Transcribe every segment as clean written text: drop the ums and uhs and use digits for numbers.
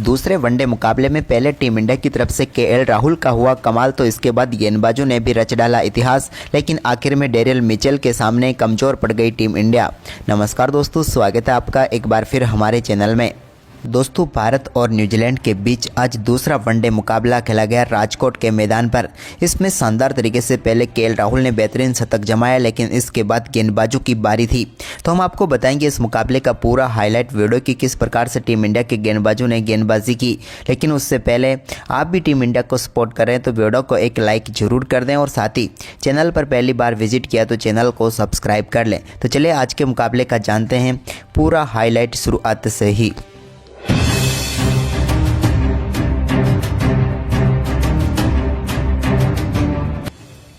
दूसरे वनडे मुकाबले में पहले टीम इंडिया की तरफ से केएल राहुल का हुआ कमाल, तो इसके बाद गेंदबाजों ने भी रच डाला इतिहास, लेकिन आखिर में डेरियल मिचेल के सामने कमज़ोर पड़ गई टीम इंडिया। नमस्कार दोस्तों, स्वागत है आपका एक बार फिर हमारे चैनल में। दोस्तों, भारत और न्यूजीलैंड के बीच आज दूसरा वनडे मुकाबला खेला गया राजकोट के मैदान पर। इसमें शानदार तरीके से पहले केएल राहुल ने बेहतरीन शतक जमाया, लेकिन इसके बाद गेंदबाजों की बारी थी। तो हम आपको बताएंगे इस मुकाबले का पूरा हाईलाइट वीडियो कि किस प्रकार से टीम इंडिया के गेंदबाजों ने गेंदबाजी की। लेकिन उससे पहले आप भी टीम इंडिया को सपोर्ट करें तो वीडियो को एक लाइक जरूर कर दें और साथ ही चैनल पर पहली बार विजिट किया तो चैनल को सब्सक्राइब कर लें। तो चलिए आज के मुकाबले का जानते हैं पूरा हाईलाइट शुरुआत से ही।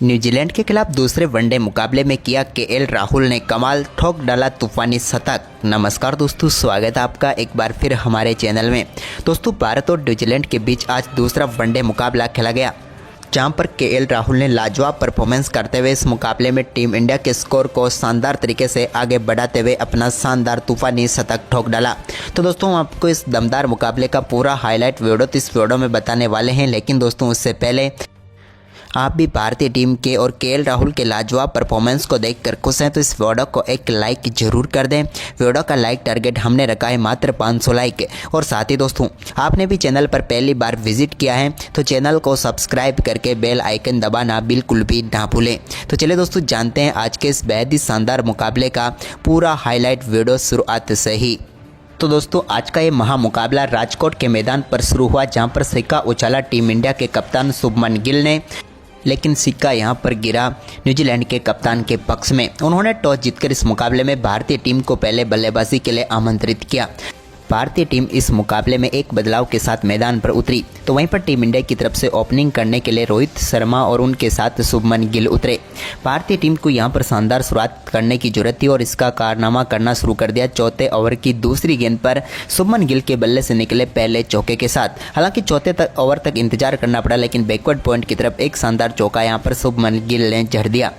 न्यूजीलैंड के खिलाफ दूसरे वनडे मुकाबले में किया केएल राहुल ने कमाल, ठोक डाला तूफानी शतक। नमस्कार दोस्तों, स्वागत है आपका एक बार फिर हमारे चैनल में। दोस्तों, भारत और न्यूजीलैंड के बीच आज दूसरा वनडे मुकाबला खेला गया, जहां पर केएल राहुल ने लाजवाब परफॉर्मेंस करते हुए इस मुकाबले में टीम इंडिया के स्कोर को शानदार तरीके से आगे बढ़ाते हुए अपना शानदार तूफानी शतक ठोक डाला। तो दोस्तों, हम आपको इस दमदार मुकाबले का पूरा हाईलाइट वीडियो इस वीडियो में बताने वाले हैं। लेकिन दोस्तों, उससे पहले आप भी भारतीय टीम के और केएल राहुल के लाजवाब परफॉर्मेंस को देखकर खुश हैं तो इस वीडियो को एक लाइक जरूर कर दें। वीडियो का लाइक टारगेट हमने रखा है मात्र 500 लाइक। और साथ ही दोस्तों, आपने भी चैनल पर पहली बार विजिट किया है तो चैनल को सब्सक्राइब करके बेल आइकन दबाना बिल्कुल भी ना भूलें। तो चलिए दोस्तों, जानते हैं आज के इस बेहद ही शानदार मुकाबले का पूरा हाईलाइट वीडियो शुरुआत से ही। तो दोस्तों, आज का ये महामुकाबला राजकोट के मैदान पर शुरू हुआ, जहां पर सिक्का उछाला टीम इंडिया के कप्तान शुभमन गिल ने, लेकिन सिक्का यहां पर गिरा न्यूजीलैंड के कप्तान के पक्ष में। उन्होंने टॉस जीतकर इस मुकाबले में भारतीय टीम को पहले बल्लेबाजी के लिए आमंत्रित किया। भारतीय टीम इस मुकाबले में एक बदलाव के साथ मैदान पर उतरी, तो वहीं पर टीम इंडिया की तरफ से ओपनिंग करने के लिए रोहित शर्मा और उनके साथ शुभमन गिल उतरे। भारतीय टीम को यहां पर शानदार शुरुआत करने की जरूरत थी और इसका कारनामा करना शुरू कर दिया। चौथे ओवर की दूसरी गेंद पर शुभमन गिल के बल्ले से निकले पहले चौके के साथ। हालांकि चौथे ओवर तक इंतजार करना पड़ा, लेकिन बैकवर्ड पॉइंट की तरफ एक शानदार चौका यहां पर शुभमन गिल ने जड़ दिया।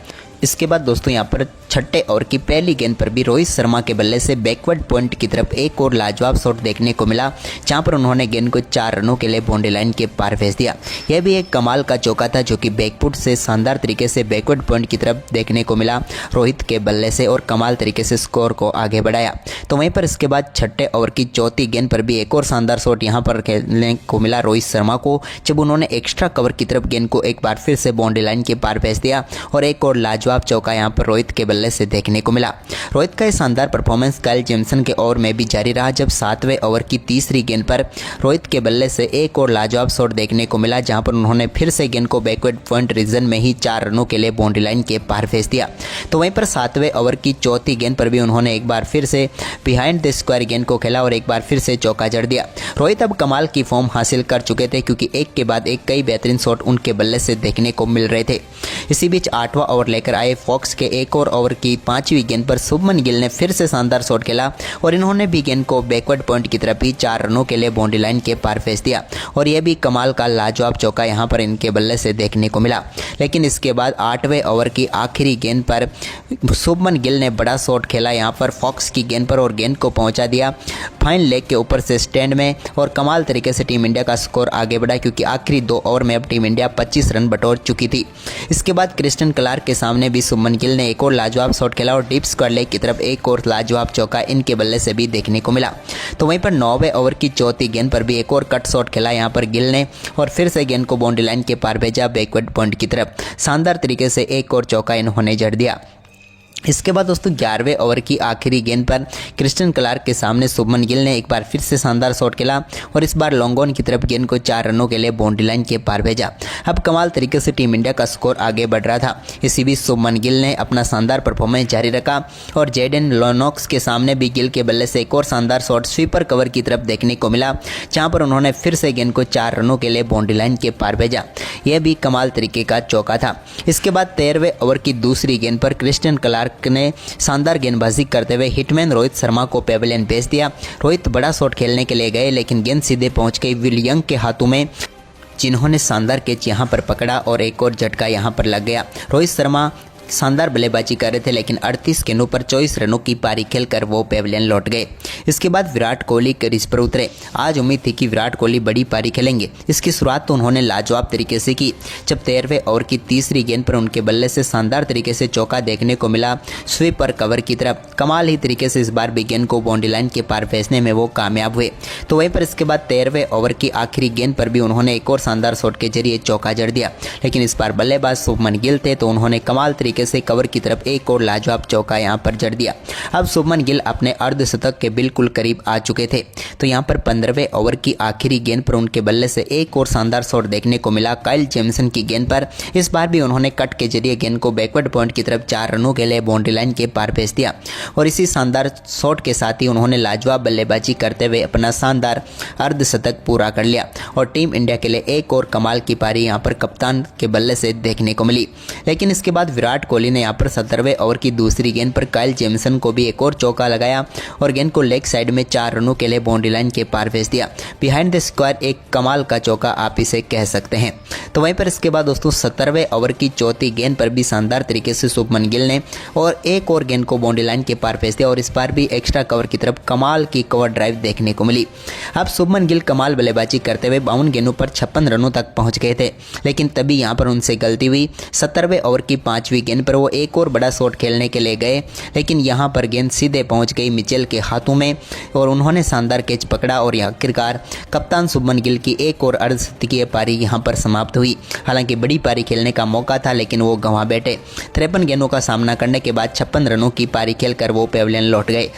इसके बाद दोस्तों, यहाँ पर छठे ओवर की पहली गेंद पर भी रोहित शर्मा के बल्ले से बैकवर्ड पॉइंट की तरफ एक और लाजवाब शॉट देखने को मिला, जहां पर उन्होंने गेंद को 4 रनों के लिए बाउंड्री लाइन के पार भेज दिया। यह भी एक कमाल का चौका था, जो कि बैकफुट से शानदार तरीके से बैकवर्ड पॉइंट की तरफ देखने को मिला रोहित के बल्ले से और कमाल तरीके से स्कोर को आगे बढ़ाया। तो वहीं पर इसके बाद छठे ओवर की चौथी गेंद पर भी एक और शानदार शॉट यहाँ पर खेलने को मिला रोहित शर्मा को, जब उन्होंने एक्स्ट्रा कवर की तरफ गेंद को एक बार फिर से बाउंड्री लाइन के पार भेज दिया और एक और लाजवाब चौका यहाँ पर रोहित के बल्ले से देखने को मिला। रोहित का यह शानदार परफॉर्मेंस काइल जेमिसन के ओवर में भी जारी रहा, जब 7वें ओवर की तीसरी गेंद पर रोहित के बल्ले से एक और लाजवाब शॉट देखने को मिला, जहां पर उन्होंने फिर से गेंद को बैकवर्ड पॉइंट रीजन में ही 4 रनों के लिए बाउंड्री लाइन के पार भेज दिया। तो वहीं पर 7वें ओवर की चौथी गेंद पर भी उन्होंने एक बार फिर से बिहाइंड द स्क्वायर गेंद को खेला और एक बार फिर से चौका जड़ दिया। रोहित अब कमाल की फॉर्म हासिल कर चुके थे, क्योंकि एक के बाद एक कई बेहतरीन शॉट उनके बल्ले से देखने को मिल रहे थे। इसी बीच 8वां ओवर लेकर आए फॉक्स के एक और ओवर की 5वीं गेंद पर शुभमन गिल ने फिर से शानदार शॉट खेला और इन्होंने भी गेंद को बैकवर्ड पॉइंट की तरफ ही 4 रनों के लिए बाउंड्री लाइन के पार भेज दिया और यह भी कमाल का लाजवाब चौका यहां पर इनके बल्ले से देखने को मिला। लेकिन इसके बाद 8वें ओवर की आखिरी गेंद पर शुभमन गिल ने बड़ा शॉट खेला यहां पर फॉक्स की गेंद पर और गेंद को पहुंचा दिया फाइन लेग के ऊपर से स्टैंड में और कमाल तरीके से टीम इंडिया का स्कोर आगे बढ़ा, क्योंकि आखिरी 2 ओवर में अब टीम इंडिया 25 रन बटोर चुकी थी। इसके बाद क्रिस्टन क्लार्क के सामने भी शुभमन गिल ने एक और लाजवाब शॉट खेला और डीप स्क्वायर लेग की तरफ एक और लाजवाब चौका इनके बल्ले से भी देखने को मिला। तो वहीं पर 9वें ओवर की चौथी गेंद पर भी एक और कट शॉट खेला यहां पर गिल ने और फिर से गेंद को बाउंड्री लाइन के पार भेजा बैकवर्ड पॉइंट की तरफ। शानदार तरीके से एक और चौका इन्होंने जड़ दिया। इसके बाद दोस्तों 11वें ओवर की आखिरी गेंद पर क्रिस्टन क्लार्क के सामने शुभमन गिल ने एक बार फिर से शानदार शॉट खेला और इस बार लॉन्ग ऑन की तरफ गेंद को 4 रनों के लिए बाउंड्री लाइन के पार भेजा। अब कमाल तरीके से टीम इंडिया का स्कोर आगे बढ़ रहा था। इसी बीच शुभमन गिल ने अपना शानदार परफॉर्मेंस जारी रखा और जेडन लॉनॉक्स के सामने भी गिल के बल्ले से एक और शानदार शॉट स्वीपर कवर की तरफ देखने को मिला, जहां पर उन्होंने फिर से गेंद को 4 रनों के लिए बाउंड्री लाइन के पार भेजा। यह भी कमाल तरीके का चौका था। इसके बाद 13वें ओवर की दूसरी गेंद पर क्रिस्टन क्लार्क ने शानदार गेंदबाजी करते हुए हिटमैन रोहित शर्मा को पेवेलियन भेज दिया। रोहित बड़ा शॉट खेलने के लिए गए, लेकिन गेंद सीधे पहुंच गई विल यंग के हाथों में, जिन्होंने शानदार कैच यहां पर पकड़ा और एक और झटका यहां पर लग गया। रोहित शर्मा शानदार बल्लेबाजी कर रहे थे, लेकिन 38 गेंदों पर 24 रनों की पारी खेलकर वो पेविलियन लौट गए। इसके बाद विराट कोहली क्रीज पर उतरे। आज उम्मीद थी कि विराट कोहली बड़ी पारी खेलेंगे। इसकी शुरुआत तो उन्होंने लाजवाब तरीके से की, जब 13वें ओवर की तीसरी गेंद पर उनके बल्ले से शानदार तरीके से चौका देखने को मिला। स्वीप और कवर की तरफ कमाल ही तरीके से इस बार भी गेंद को बाउंड्री लाइन के पार भेजने में वो कामयाब हुए। तो वहीं पर इसके बाद 13वें ओवर की आखिरी गेंद पर भी उन्होंने एक और शानदार शॉट के जरिए चौका जड़ दिया, लेकिन इस बार बल्लेबाज शुभमन गिल थे, तो उन्होंने कमाल तरीके से कवर की तरफ एक और लाजवाब चौका यहां पर जड़ दिया। अब शुभमन गिल अपने अर्धशतक के बिल्कुल करीब आ चुके थे। तो यहां पर 15वें ओवर की आखिरी गेंद पर उनके बल्ले से एक और शानदार शॉट देखने को मिला काइल जेमिसन की गेंद पर। इस बार भी उन्होंने कट के जरिए गेंद को बैकवर्ड पॉइंट की तरफ 4 रनों के लिए बाउंड्री लाइन के पार भेज दिया, और इसी शानदार शॉट के साथ ही उन्होंने लाजवाब बल्लेबाजी करते हुए अपना शानदार अर्धशतक पूरा कर लिया, और टीम इंडिया के लिए एक और कमाल की पारी यहां पर कप्तान के बल्ले से देखने को मिली। लेकिन इसके बाद विराट कोहली ने यहां पर 17वें ओवर की दूसरी गेंद पर काइल जेमिसन को भी एक और चौका लगाया, और गेंद को लेग साइड में 4 रनों के लिए बाउंड्री लाइन के पार भेज दिया। बिहाइंड द स्क्वायर एक कमाल का चौका आप इसे कह सकते हैं। तो वहीं पर इसके बाद दोस्तों 17वें ओवर की चौथी गेंद पर भी शानदार तरीके से शुभमन गिल ने और एक और गेंद को बाउंड्री लाइन के पार भेज दिया, और इस बार भी एक्स्ट्रा कवर की तरफ कमाल की कवर ड्राइव देखने को मिली। अब शुभमन गिल कमाल बल्लेबाजी करते हुए 52 गेंदों पर 56 रनों तक पहुंच गए थे, लेकिन तभी यहां पर उनसे गलती हुई। 17वें ओवर की 5वीं गेंद पर वो एक और बड़ा शॉट खेलने के लिए गए, लेकिन यहां पर गेंद सीधे पहुंच गई मिचेल के हाथों में, और उन्होंने शानदार कैच पकड़ा, और आखिरकार कप्तान शुभमन गिल की एक और अर्धशतकीय पारी यहां पर समाप्त हुई। हालांकि बड़ी पारी खेलने का मौका था, लेकिन वो गंवा बैठे। 53 गेंदों का सामना करने के बाद 56 रनों की पारी खेलकर वो पेविलियन लौट गए।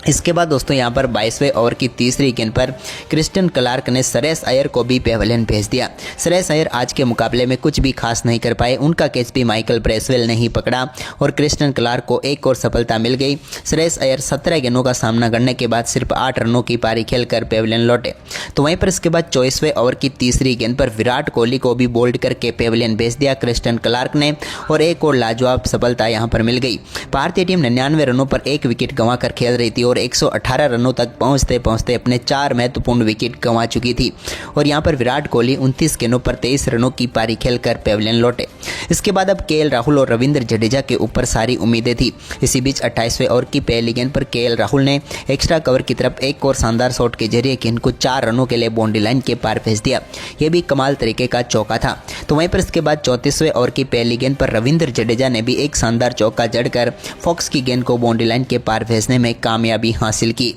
इसके बाद दोस्तों यहां पर 22वें ओवर की तीसरी गेंद पर क्रिस्टियन क्लार्क ने श्रेयस अय्यर को भी पेविलियन भेज दिया। श्रेयस अय्यर आज के मुकाबले में कुछ भी खास नहीं कर पाए, उनका कैच भी माइकल ब्रेसवेल ने ही पकड़ा, और क्रिस्टियन क्लार्क को एक और सफलता मिल गई। श्रेयस अय्यर 17 गेंदों का सामना करने के बाद सिर्फ 8 रनों की पारी खेलकर पेविलियन लौटे। तो वहीं पर इसके बाद 24वें ओवर की तीसरी गेंद पर विराट कोहली को भी बोल्ड करके पेविलियन भेज दिया क्रिस्टियन क्लार्क ने, और एक और लाजवाब सफलता यहां पर मिल गई। भारतीय टीम 99 रनों पर एक विकेट गंवा कर खेल रही थी, और 118 रनों तक पहुंचते पहुंचते अपने 4 महत्वपूर्ण विकेट गंवा चुकी थी, और यहां पर विराट कोहली 29 गेंदों पर 23 रनों की पारी खेलकर पेविलियन लौटे। इसके बाद अब केएल राहुल और रविंद्र जडेजा के ऊपर सारी उम्मीदें थी। इसी बीच 28वें ओवर की पहली गेंद पर केएल राहुल ने एक्स्ट्रा कवर की तरफ एक और शानदार शॉट के जरिए गेंद को 4 रनों के लिए बाउंड्री लाइन के पार भेज दिया। यह भी कमाल तरीके का चौका था। तो वहीं पर इसके बाद 34वें ओवर की पहली गेंद पर रविंद्र जडेजा ने भी एक शानदार चौका जड़कर फॉक्स की गेंद को बाउंड्री लाइन के पार भेजने में कामयाबी हासिल की।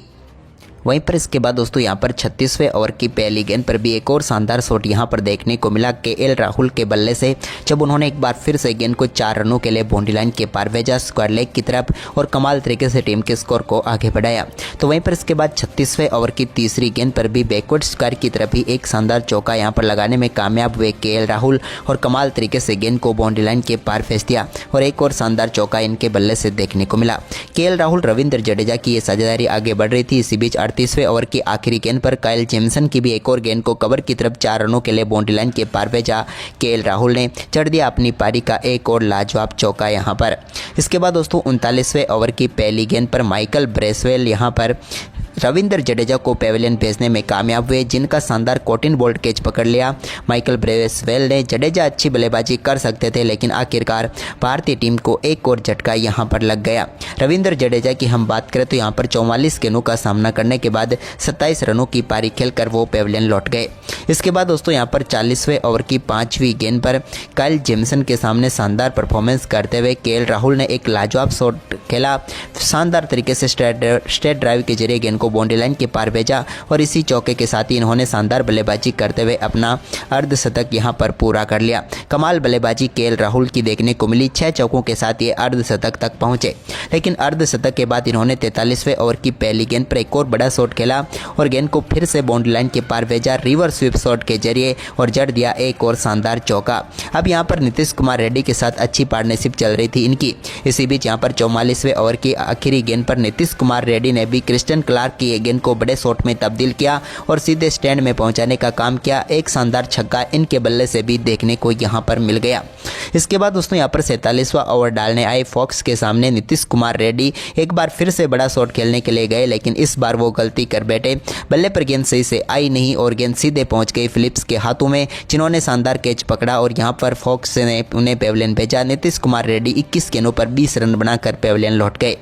वहीं पर इसके बाद दोस्तों यहाँ पर 36वें ओवर की पहली गेंद पर भी एक और शानदार शॉट यहाँ पर देखने को मिला केएल राहुल के बल्ले से, जब उन्होंने एक बार फिर से गेंद को 4 रनों के लिए बाउंड्री लाइन के पार भेजा स्क्वायर लेग की तरफ, और कमाल तरीके से टीम के स्कोर को आगे बढ़ाया। तो वहीं पर इसके बाद 36वें ओवर की तीसरी गेंद पर भी बैकवर्ड स्क्वायर की तरफ ही एक शानदार चौका यहाँ पर लगाने में कामयाब हुए केएल राहुल, और कमाल तरीके से गेंद को बाउंड्री लाइन के पार भेज दिया, और एक और शानदार चौका इनके बल्ले से देखने को मिला। केएल राहुल रविंद्र जडेजा की ये साझेदारी आगे बढ़ रही थी। इसी बीच 38वें ओवर की आखिरी गेंद पर काइल जेमिसन की भी एक और गेंद को कवर की तरफ 4 रनों के लिए बाउंड्री लाइन के पार भेजा। केएल राहुल ने चढ़ दिया अपनी पारी का एक और लाजवाब चौका यहां पर। इसके बाद दोस्तों 39वें ओवर की पहली गेंद पर माइकल ब्रेसवेल यहां पर रविंद्र जडेजा को पेविलियन भेजने में कामयाब हुए, जिनका शानदार कॉटन बोल्ट कैच पकड़ लिया माइकल ब्रेसवेल ने। जडेजा अच्छी बल्लेबाजी कर सकते थे, लेकिन आखिरकार भारतीय टीम को एक और झटका यहां पर लग गया। रविंद्र जडेजा की हम बात करें तो यहां पर 44 गेंदों का सामना करने के बाद 27 रनों की पारी खेलकर वो पेविलियन लौट गए। इसके बाद दोस्तों यहां पर 40वें ओवर की 5वीं गेंद पर काइल जेमिसन के सामने शानदार परफॉर्मेंस करते हुए केएल राहुल ने एक लाजवाब शॉट खेला, शानदार तरीके से स्ट्रेट ड्राइव के जरिए गेंद को बाउंड्री लाइन के पार भेजा, और इसी चौके के साथ ही इन्होंने शानदार बल्लेबाजी करते हुए अपना अर्धशतक यहां पर पूरा कर लिया। कमाल बल्लेबाजी केएल राहुल की देखने को मिली। 6 चौकों के साथ ये अर्धशतक तक पहुंचे, लेकिन अर्धशतक के बाद इन्होंने 43वें ओवर की पहली गेंद पर एक और बड़ा शॉट खेला, और गेंद को फिर से बाउंड्री लाइन के पार भेजा रिवर्स स्वीप शॉट के जरिए, और जड़ दिया एक और शानदार चौका। अब यहां पर नीतीश कुमार रेड्डी के साथ अच्छी पार्टनरशिप चल रही थी इनकी। इसी बीच यहां पर 44वें ओवर की आखिरी गेंद पर नीतीश कुमार रेड्डी ने भी क्रिस्टियन क्लार्क मार्क किए गेंद को बड़े शॉट में तब्दील किया और सीधे स्टैंड में पहुंचाने का काम किया। एक शानदार छक्का इनके बल्ले से भी देखने को यहां पर मिल गया। इसके बाद दोस्तों यहां पर 47वां ओवर डालने आए फॉक्स के सामने नीतीश कुमार रेड्डी एक बार फिर से बड़ा शॉट खेलने के लिए गए, लेकिन इस बार वो गलती कर बैठे। बल्ले पर गेंद सही से आई नहीं और गेंद सीधे पहुंच गई फिलिप्स के हाथों में, जिन्होंने शानदार कैच पकड़ा और यहां पर फॉक्स ने उन्हें पेविलियन भेजा। नीतीश कुमार रेड्डी 21 गेंदों पर 20 रन बनाकर पेविलियन लौट गए।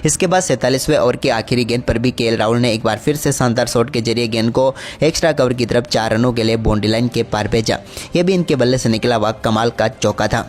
इसके बाद 47वें ओवर की आखिरी गेंद पर भी केएल राहुल ने एक बार फिर से शानदार शॉट के जरिए गेंद को एक्स्ट्रा कवर की तरफ 4 रनों के लिए बाउंड्री लाइन के पार भेजा। यह भी इनके बल्ले से निकला हुआ कमाल का चौका था।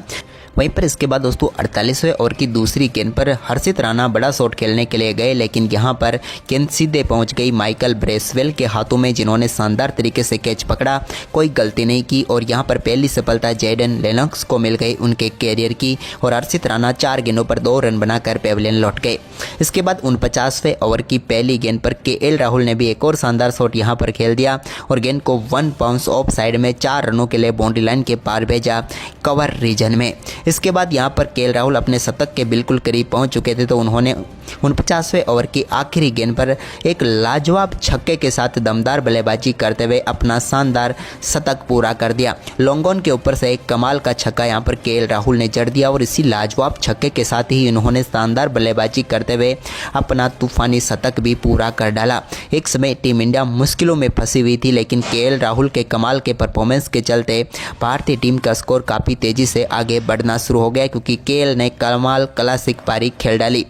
वहीं पर इसके बाद दोस्तों 48वें ओवर की दूसरी गेंद पर हर्षित राणा बड़ा शॉट खेलने के लिए गए, लेकिन यहां पर गेंद सीधे पहुंच गई माइकल ब्रेसवेल के हाथों में, जिन्होंने शानदार तरीके से कैच पकड़ा, कोई गलती नहीं की और यहां पर पहली सफलता जेडन लेनॉक्स को मिल गई उनके कैरियर की और हर्षित राणा 4 गेंदों पर 2 रन बनाकर पेविलियन लौट गए। इसके बाद 49वें ओवर की पहली गेंद पर केएल राहुल ने भी एक और शानदार शॉट यहां पर खेल दिया और गेंद को 1 बाउंस ऑफ साइड में 4 रनों के लिए बाउंड्री लाइन के पार भेजा कवर रीजन में। इसके बाद यहां पर केएल राहुल अपने शतक के बिल्कुल करीब पहुंच चुके थे, तो उन्होंने 49वें ओवर की आखिरी गेंद पर एक लाजवाब छक्के के साथ दमदार बल्लेबाजी करते हुए अपना शानदार शतक पूरा कर दिया। लॉन्ग ऑन के ऊपर से एक कमाल का छक्का यहां पर केएल राहुल ने जड़ दिया और इसी लाजवाब छक्के के साथ ही उन्होंने शानदार बल्लेबाजी करते हुए अपना तूफानी शतक भी पूरा कर डाला। एक समय टीम इंडिया मुश्किलों में फंसी हुई थी, लेकिन केएल राहुल के कमाल के परफॉर्मेंस के चलते भारतीय टीम का स्कोर काफ़ी तेजी से आगे बढ़ना शुरू हो गया, क्योंकि केएल ने कमाल क्लासिक पारी खेल डाली।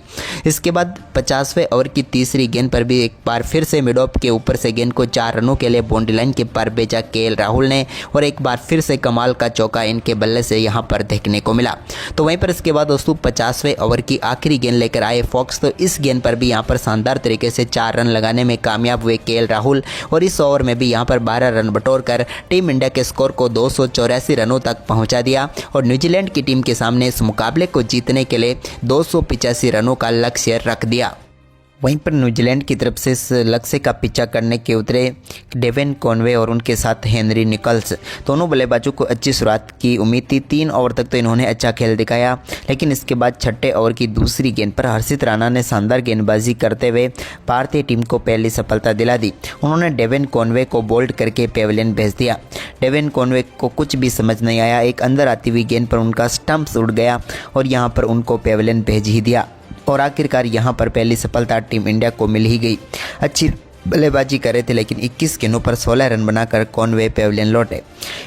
इसके बाद 50वें ओवर की तीसरी गेंद पर भी एक बार फिर से मिड ऑफ के ऊपर से गेंद को 4 रनों के लिए बाउंड्री लाइन के पार भेजा केएल राहुल ने और एक बार फिर से कमाल का चौका इनके बल्ले से यहां पर देखने को मिला। तो वहीं पर इसके बाद दोस्तों 50वें ओवर की आखिरी गेंद लेकर आए फॉक्स, तो इस गेंद पर भी यहां पर शानदार तरीके से 4 रन लगाने में कामयाब हुए केएल राहुल और इस ओवर में भी यहां पर 12 रन बटोरकर टीम इंडिया के स्कोर को 284 रनों तक पहुंचा दिया और न्यूजीलैंड की टीम के सामने इस मुकाबले को जीतने के लिए 285 रनों का लक्ष्य रख दिया। वहीं पर न्यूजीलैंड की तरफ से इस लक्ष्य का पीछा करने के उतरे डेवन कॉनवे और उनके साथ हेनरी निकल्स, दोनों बल्लेबाजों को अच्छी शुरुआत की उम्मीद थी। 3 ओवर तक तो इन्होंने अच्छा खेल दिखाया, लेकिन इसके बाद 6ठे ओवर की दूसरी गेंद पर हर्षित राणा ने शानदार गेंदबाजी करते हुए भारतीय टीम को पहली सफलता दिला दी। उन्होंने डेवन कॉनवे को बोल्ड करके पेविलियन भेज दिया। डेवन कॉनवे को कुछ भी समझ नहीं आया, एक अंदर आती हुई गेंद पर उनका स्टंप्स उड़ गया और यहाँ पर उनको पेविलियन भेज ही दिया और आखिरकार यहां पर पहली सफलता टीम इंडिया को मिल ही गई। अच्छी बल्लेबाजी कर रहे थे, लेकिन 21 गेंदों पर 16 रन बनाकर कॉनवे पेविलियन लौटे।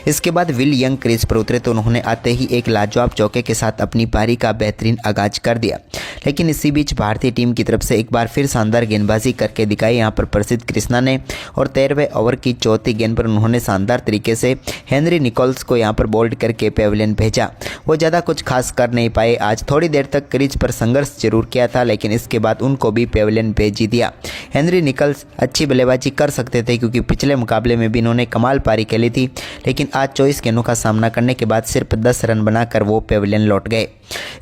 इसके बाद विल यंग क्रीज पर उतरे, तो उन्होंने आते ही एक लाजवाब चौके के साथ अपनी पारी का बेहतरीन आगाज कर दिया। लेकिन इसी बीच भारतीय टीम की तरफ से एक बार फिर शानदार गेंदबाजी करके दिखाई यहाँ पर प्रसिद्ध कृष्णा ने और 13वें ओवर की चौथी गेंद पर उन्होंने शानदार तरीके से हेनरी निकोल्स को यहाँ पर बोल्ड करके पेविलियन भेजा। वो ज़्यादा कुछ खास कर नहीं पाए, आज थोड़ी देर तक क्रीज पर संघर्ष जरूर किया था, लेकिन इसके बाद उनको भी पेविलियन भेज ही दिया। हेनरी निकोल्स अच्छी बल्लेबाजी कर सकते थे, क्योंकि पिछले मुकाबले में भी इन्होंने कमाल पारी खेली थी, लेकिन आज 24 गेंदों का सामना करने के बाद सिर्फ 10 रन बनाकर वो पेविलियन लौट गए।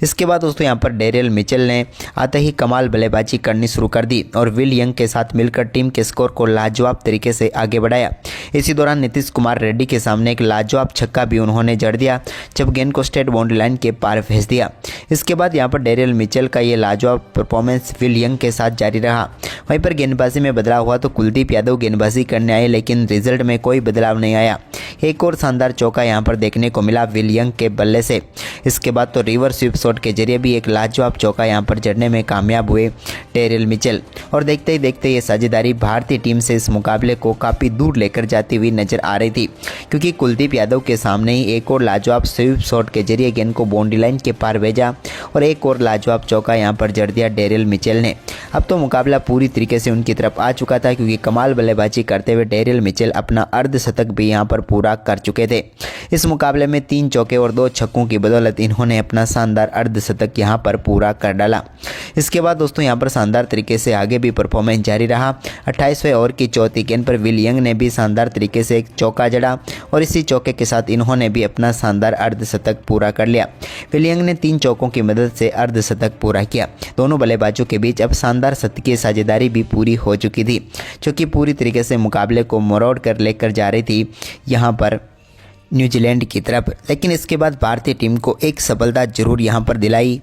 इसके बाद दोस्तों यहाँ पर डेरियल मिचेल ने आते ही कमाल बल्लेबाजी करनी शुरू कर दी और विल यंग के साथ मिलकर टीम के स्कोर को लाजवाब तरीके से आगे बढ़ाया। इसी दौरान नीतीश कुमार रेड्डी के सामने एक लाजवाब छक्का भी उन्होंने जड़ दिया, जब गेंद को स्ट्रेट बाउंड्री लाइन के पार भेज दिया। इसके बाद यहाँ पर डेरियल मिचेल का ये लाजवाब परफॉर्मेंस विल यंग के साथ जारी रहा। वहीं पर गेंदबाजी में बदलाव हुआ तो कुलदीप यादव गेंदबाजी करने आए, लेकिन रिजल्ट में कोई बदलाव नहीं आया। एक और शानदार चौका यहाँ पर देखने को मिला विल यंग के बल्ले से। इसके बाद तो रिवर्स स्वीप शॉट के जरिए भी एक लाजवाब चौका यहाँ पर जड़ने में कामयाब हुए डेरियल मिचेल और देखते ही देखते ये साझेदारी भारतीय टीम से इस मुकाबले को काफ़ी दूर लेकर जाती हुई नजर आ रही थी, क्योंकि कुलदीप यादव के सामने ही एक और लाजवाब स्वीप शॉट के जरिए गेंद को बाउंड्री लाइन के पार भेजा और एक और लाजवाब चौका यहाँ पर जड़ दिया डेरियल मिचेल ने। अब तो मुकाबला पूरी तरीके से उनकी तरफ आ चुका था, क्योंकि कमाल बल्लेबाजी करते हुए डेरियल मिचेल अपना अर्धशतक भी यहाँ पर पूरा कर चुके थे। इस मुकाबले में 3 चौके और 2 छक्कों की बदौलत इन्होंने अपना शानदार अर्धशतक यहाँ पर पूरा कर डाला। इसके बाद दोस्तों यहाँ पर शानदार तरीके से आगे भी परफॉर्मेंस जारी रहा। 28वें ओवर की चौथी गेंद पर विल यंग ने भी शानदार तरीके से एक चौका जड़ा और इसी चौके के साथ इन्होंने भी अपना शानदार अर्धशतक पूरा कर लिया। विल यंग ने 3 चौकों की मदद से अर्धशतक पूरा किया। दोनों बल्लेबाजों के बीच अब शानदार शतकीय साझेदारी भी पूरी हो चुकी थी, जो कि पूरी तरीके से मुकाबले को मरोड़ कर लेकर जा रही थी यहाँ पर न्यूजीलैंड की तरफ। लेकिन इसके बाद भारतीय टीम को एक सफलता जरूर यहाँ पर दिलाई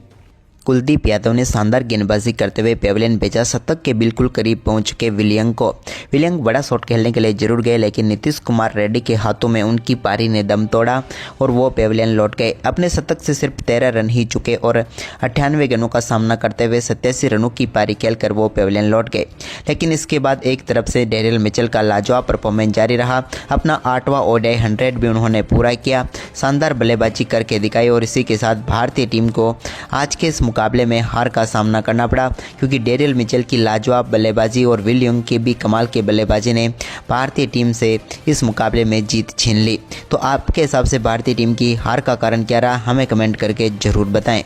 कुलदीप यादव ने शानदार गेंदबाजी करते हुए पेवेलियन भेजा। शतक के बिल्कुल करीब पहुंच चुके विलियंग बड़ा शॉट खेलने के लिए जरूर गए, लेकिन नीतीश कुमार रेड्डी के हाथों में उनकी पारी ने दम तोड़ा और वो पेवेलियन लौट गए। अपने शतक से सिर्फ 13 रन ही चुके और 98 गेंदों का सामना करते हुए 87 रनों की पारी खेलकर वो पेवेलियन लौट गए। लेकिन इसके बाद एक तरफ से डेरियल मिचेल का लाजवाब परफॉर्मेंस जारी रहा। अपना 8वां ओडीआई 100 भी उन्होंने पूरा किया, शानदार बल्लेबाजी करके दिखाई और इसी के साथ भारतीय टीम को आज के इस मुकाबले में हार का सामना करना पड़ा, क्योंकि डेरियल मिचेल की लाजवाब बल्लेबाजी और विलियंग की भी कमाल की बल्लेबाजी ने भारतीय टीम से इस मुकाबले में जीत छीन ली। तो आपके हिसाब से भारतीय टीम की हार का कारण क्या रहा, हमें कमेंट करके ज़रूर बताएं।